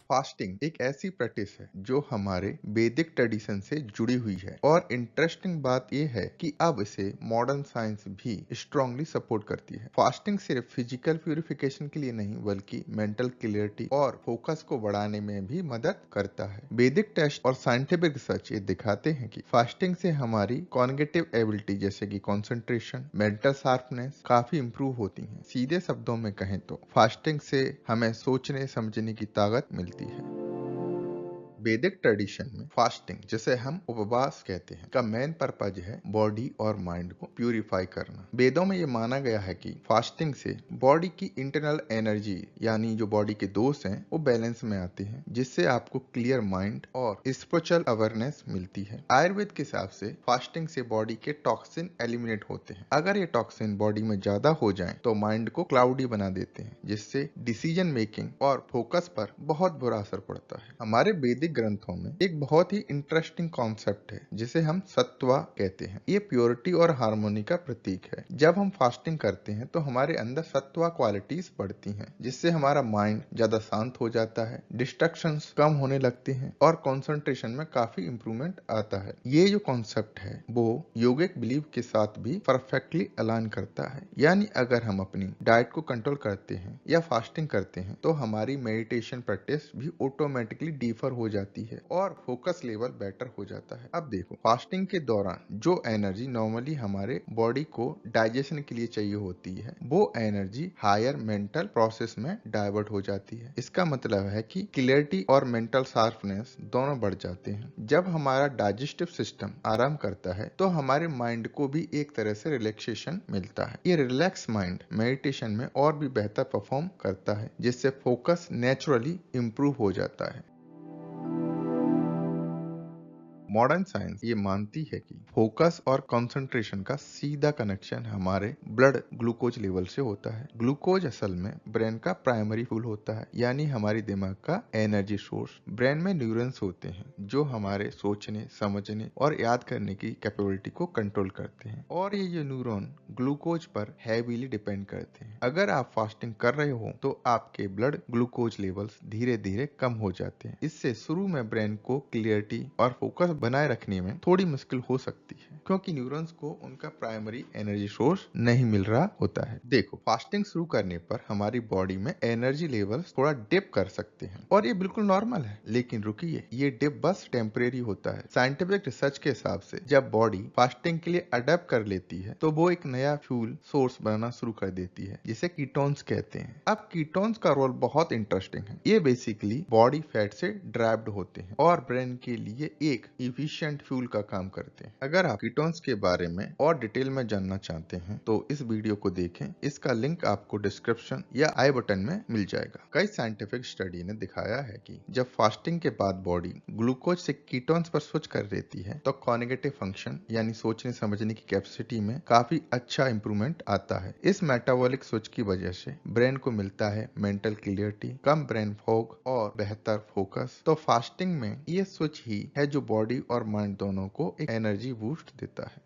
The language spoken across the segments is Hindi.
फास्टिंग एक ऐसी प्रैक्टिस है जो हमारे वैदिक ट्रेडिशन से जुड़ी हुई है और इंटरेस्टिंग बात यह है कि अब इसे मॉडर्न साइंस भी स्ट्रांगली सपोर्ट करती है। फास्टिंग सिर्फ फिजिकल प्यूरिफिकेशन के लिए नहीं बल्कि मेंटल क्लियरिटी और फोकस को बढ़ाने में भी मदद करता है। वैदिक टेस्ट और साइंटिफिक रिसर्च ये दिखाते हैं कि फास्टिंग से हमारी कॉग्निटिव एबिलिटी जैसे कि कंसंट्रेशन, मेंटल शार्पनेस काफी इंप्रूव होती है। सीधे शब्दों में कहें तो फास्टिंग से हमें सोचने समझने की ताकत मिलती है। वैदिक ट्रेडिशन में फास्टिंग, जिसे हम उपवास कहते हैं, का मेन पर्पज है बॉडी और माइंड को प्यूरिफाई करना। वेदों में ये माना गया है कि फास्टिंग से बॉडी की इंटरनल एनर्जी यानी जो बॉडी के दोष हैं वो बैलेंस में आते हैं, जिससे आपको क्लियर माइंड और स्पिरिचुअल अवेयरनेस मिलती है। आयुर्वेद के हिसाब से फास्टिंग से बॉडी के टॉक्सिन एलिमिनेट होते हैं। अगर ये टॉक्सिन बॉडी में ज्यादा हो जाए तो माइंड को क्लाउडी बना देते हैं, जिससे डिसीजन मेकिंग और फोकस पर बहुत बुरा असर पड़ता है। हमारे वैदिक ग्रंथों में एक बहुत ही इंटरेस्टिंग कॉन्सेप्ट है जिसे हम सत्वा कहते हैं। ये प्योरिटी और हार्मोनी का प्रतीक है। जब हम फास्टिंग करते हैं तो हमारे अंदर सत्वा क्वालिटीज बढ़ती हैं, जिससे हमारा माइंड ज्यादा शांत हो जाता है, डिस्ट्रैक्शंस कम होने लगते हैं और कंसंट्रेशन में काफी इंप्रूवमेंट आता है। ये जो कॉन्सेप्ट है वो योगिक बिलीफ के साथ भी परफेक्टली अलाइन करता है। यानी अगर हम अपनी डाइट को कंट्रोल करते हैं या फास्टिंग करते हैं तो हमारी मेडिटेशन प्रैक्टिस भी ऑटोमेटिकली डीपर हो जाती है और फोकस लेवल बेटर हो जाता है। अब देखो, फास्टिंग के दौरान जो एनर्जी नॉर्मली हमारे बॉडी को डाइजेशन के लिए चाहिए होती है वो एनर्जी हायर मेंटल प्रोसेस में डाइवर्ट हो जाती है। इसका मतलब है कि क्लियरिटी और मेंटल शार्पनेस दोनों बढ़ जाते हैं। जब हमारा डाइजेस्टिव सिस्टम आराम करता है तो हमारे माइंड को भी एक तरह से रिलैक्सेशन मिलता है। ये रिलैक्स माइंड मेडिटेशन में और भी बेहतर परफॉर्म करता है, जिससे फोकस नेचुरली इंप्रूव हो जाता है। मॉडर्न साइंस ये मानती है कि फोकस और कंसंट्रेशन का सीधा कनेक्शन हमारे ब्लड ग्लूकोज लेवल से होता है। ग्लूकोज असल में ब्रेन का प्राइमरी फ्यूल होता है, यानी हमारी दिमाग का एनर्जी सोर्स। ब्रेन में न्यूरॉन्स होते हैं जो हमारे सोचने, समझने और याद करने की कैपेबिलिटी को कंट्रोल करते हैं, और ये जो न्यूरॉन ग्लूकोज पर हैवीली डिपेंड करते हैं। अगर आप फास्टिंग कर रहे हो तो आपके ब्लड ग्लूकोज लेवल्स धीरे धीरे कम हो जाते हैं। इससे शुरू में ब्रेन को क्लियरिटी और फोकस बनाए रखने में थोड़ी मुश्किल हो सकती है, क्योंकि न्यूरॉन्स को उनका प्राइमरी एनर्जी सोर्स नहीं मिल रहा होता है। देखो, फास्टिंग शुरू करने पर हमारी बॉडी में एनर्जी लेवल्स थोड़ा डिप कर सकते हैं और ये बिल्कुल नॉर्मल है, लेकिन रुकिए, ये डिप बस टेम्परेरी होता है। साइंटिफिक रिसर्च के हिसाब से जब बॉडी फास्टिंग के लिए अडेप्ट कर लेती है तो वो एक नया फ्यूल सोर्स बनाना शुरू कर देती है, जिसे कीटोन्स कहते हैं। अब कीटोन्स का रोल बहुत इंटरेस्टिंग है। ये बेसिकली बॉडी फैट से ड्राइव्ड होते हैं और ब्रेन के लिए एक इफिशिएंट फ्यूल का काम करते हैं। अगर आप कीटोन्स के बारे में और डिटेल में जानना चाहते हैं तो इस वीडियो को देखें। इसका लिंक आपको डिस्क्रिप्शन या आई बटन में मिल जाएगा। कई साइंटिफिक स्टडी ने दिखाया है कि जब फास्टिंग के बाद बॉडी ग्लूकोज से कीटोन्स पर स्विच कर देती है तो कॉग्निटिव फंक्शन यानी सोचने समझने की कैपेसिटी में काफी अच्छा इंप्रूवमेंट आता है। इस मेटाबॉलिक स्विच की वजह से ब्रेन को मिलता है मेंटल क्लियरिटी, कम ब्रेन फॉग और बेहतर फोकस। तो फास्टिंग में ये स्विच ही है जो बॉडी और माइंड दोनों को एक एनर्जी बूस्ट देता है।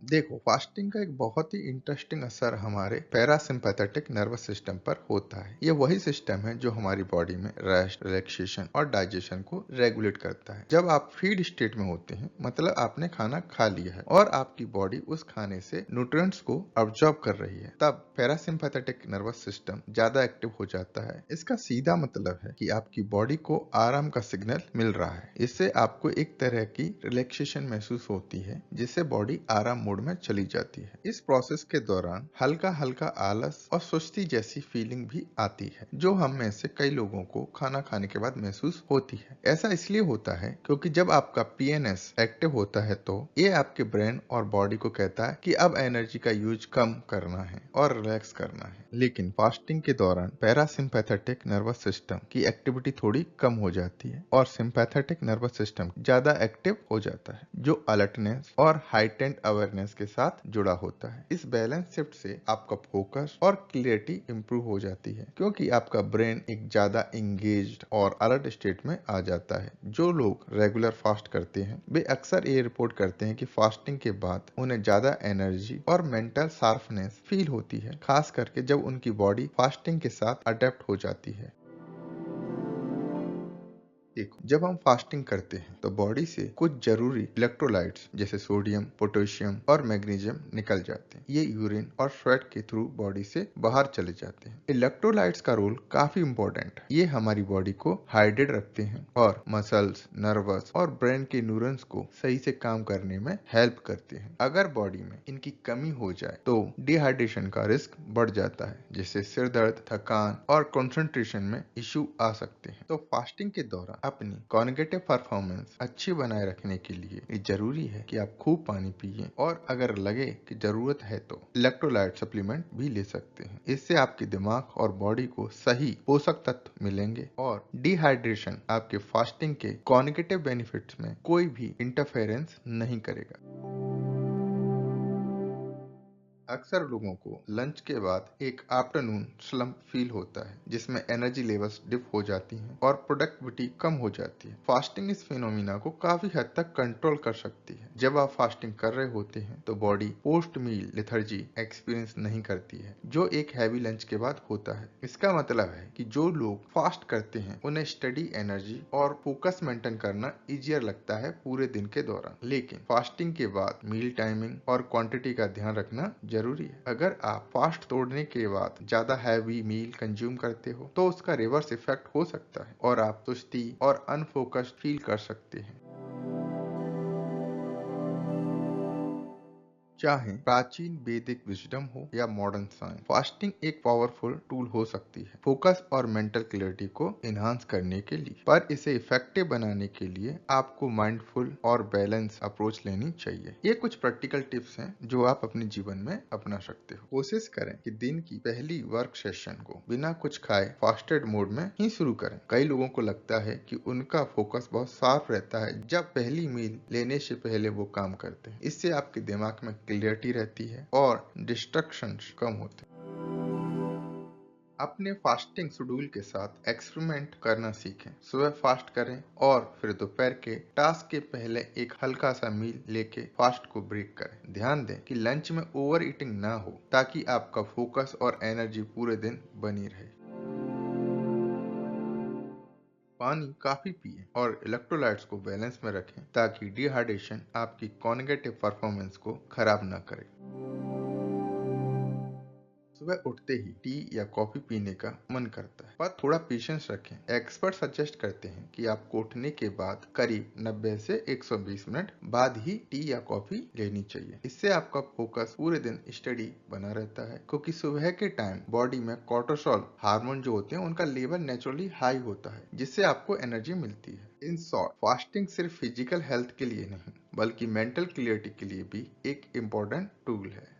देखो, फास्टिंग का एक बहुत ही इंटरेस्टिंग असर हमारे पैरासिम्पैथेटिक नर्वस सिस्टम पर होता है। ये वही सिस्टम है जो हमारी बॉडी में रेस्ट, रिलैक्सेशन और डाइजेशन को रेगुलेट करता है। जब आप फीड स्टेट में होते हैं, मतलब आपने खाना खा लिया है और आपकी बॉडी उस खाने से न्यूट्रिएंट्स को अब्सॉर्ब कर रही है, तब पैरासिम्पैथेटिक नर्वस सिस्टम ज्यादा एक्टिव हो जाता है। इसका सीधा मतलब है कि आपकी बॉडी को आराम का सिग्नल मिल रहा है। इससे आपको एक तरह की रिलैक्सेशन महसूस होती है, जिससे बॉडी आराम मोड में चली जाती है। इस प्रोसेस के दौरान हल्का हल्का आलस और सुस्ती जैसी फीलिंग भी आती है, जो हम में से कई लोगों को खाना खाने के बाद महसूस होती है। ऐसा इसलिए होता है क्योंकि जब आपका पीएनएस एक्टिव होता है तो ये आपके ब्रेन और बॉडी को कहता है कि अब एनर्जी का यूज कम करना है और रिलैक्स करना है। लेकिन फास्टिंग के दौरान पैरासिम्पैथेटिक नर्वस सिस्टम की एक्टिविटी थोड़ी कम हो जाती है और सिंपैथेटिक नर्वस सिस्टम ज्यादा एक्टिव हो जाता है, जो अलर्टनेस और हाइटेंड अवेयरनेस फ्रेशनेस के साथ जुड़ा होता है। इस बैलेंस शिफ्ट से आपका फोकस और क्लियरिटी इंप्रूव हो जाती है, क्योंकि आपका ब्रेन एक ज्यादा एंगेज्ड और अलर्ट स्टेट में आ जाता है। जो लोग रेगुलर फास्ट करते हैं वे अक्सर ये रिपोर्ट करते हैं कि फास्टिंग के बाद उन्हें ज्यादा एनर्जी और मेंटल शार्पनेस फील होती है, खास करके जब उनकी बॉडी फास्टिंग के साथ अडेप्ट हो जाती है। देखो, जब हम फास्टिंग करते हैं तो बॉडी से कुछ जरूरी इलेक्ट्रोलाइट्स जैसे सोडियम, पोटेशियम और मैग्नीशियम निकल जाते हैं। ये यूरिन और स्वेट के थ्रू बॉडी से बाहर चले जाते हैं। इलेक्ट्रोलाइट्स का रोल काफी इंपॉर्टेंट है। ये हमारी बॉडी को हाइड्रेट रखते हैं और मसल्स, नर्वस और ब्रेन के न्यूरॉन्स को सही से काम करने में हेल्प करते हैं। अगर बॉडी में इनकी कमी हो जाए तो डिहाइड्रेशन का रिस्क बढ़ जाता है, जिससे सिर दर्द, थकान और कंसंट्रेशन में इश्यू आ सकते हैं। तो फास्टिंग के दौरान अपनी कॉग्निटिव परफॉर्मेंस अच्छी बनाए रखने के लिए ये जरूरी है कि आप खूब पानी पिए और अगर लगे कि जरूरत है तो इलेक्ट्रोलाइट सप्लीमेंट भी ले सकते हैं। इससे आपके दिमाग और बॉडी को सही पोषक तत्व मिलेंगे और डिहाइड्रेशन आपके फास्टिंग के कॉग्निटिव बेनिफिट्स में कोई भी इंटरफेरेंस नहीं करेगा। अक्सर लोगों को लंच के बाद एक आफ्टरनून स्लम्प फील होता है, जिसमें एनर्जी लेवल्स डिप हो जाती हैं और प्रोडक्टिविटी कम हो जाती है। फास्टिंग इस फिनोमिना को काफी हद तक कंट्रोल कर सकती है। जब आप फास्टिंग कर रहे होते हैं तो बॉडी पोस्ट मील लेथर्जी एक्सपीरियंस नहीं करती है, जो एक हैवी लंच के बाद होता है। इसका मतलब है कि जो लोग फास्ट करते हैं उन्हें स्टडी, एनर्जी और फोकस मेंटेन करना इजियर लगता है पूरे दिन के दौरान। लेकिन फास्टिंग के बाद मील टाइमिंग और क्वांटिटी का ध्यान रखना जरूरी है। अगर आप फास्ट तोड़ने के बाद ज्यादा हैवी मील कंज्यूम करते हो तो उसका रिवर्स इफेक्ट हो सकता है और आप सुस्ती और अनफोकस्ड फील कर सकते हैं। चाहे प्राचीन वैदिक विजडम हो या मॉडर्न साइंस, फास्टिंग एक पावरफुल टूल हो सकती है फोकस और मेंटल क्लैरिटी को एनहांस करने के लिए। पर इसे इफेक्टिव बनाने के लिए आपको माइंडफुल और बैलेंस अप्रोच लेनी चाहिए। ये कुछ प्रैक्टिकल टिप्स हैं जो आप अपने जीवन में अपना सकते हो। कोशिश करें कि दिन की पहली वर्क सेशन को बिना कुछ खाए फास्टेड मोड में ही शुरू करें। कई लोगों को लगता है कि उनका फोकस बहुत शार्प रहता है जब पहली मील लेने से पहले वो काम करते हैं। इससे आपके दिमाग में क्लियरिटी रहती है और डिस्ट्रक्शंस कम होते हैं। अपने फास्टिंग शेड्यूल के साथ एक्सपेरिमेंट करना सीखें। सुबह फास्ट करें और फिर दोपहर के टास्क के पहले एक हल्का सा मील लेके फास्ट को ब्रेक करें। ध्यान दें कि लंच में ओवर ईटिंग ना हो, ताकि आपका फोकस और एनर्जी पूरे दिन बनी रहे। पानी काफी पिए और इलेक्ट्रोलाइट्स को बैलेंस में रखें, ताकि डिहाइड्रेशन आपकी कॉग्निटिव परफॉर्मेंस को खराब ना करे। सुबह उठते ही टी या कॉफी पीने का मन करता है, पर थोड़ा पेशेंस रखें। एक्सपर्ट सजेस्ट करते हैं कि आपको उठने के बाद करीब 90 से 120 मिनट बाद ही टी या कॉफी लेनी चाहिए। इससे आपका फोकस पूरे दिन स्टडी बना रहता है, क्योंकि सुबह के टाइम बॉडी में कोर्टिसोल हार्मोन जो होते हैं उनका लेवल नेचुरली हाई होता है, जिससे आपको एनर्जी मिलती है। इन शॉर्ट, फास्टिंग सिर्फ फिजिकल हेल्थ के लिए नहीं बल्कि मेंटल क्लियरिटी के लिए भी एक इम्पोर्टेंट टूल है।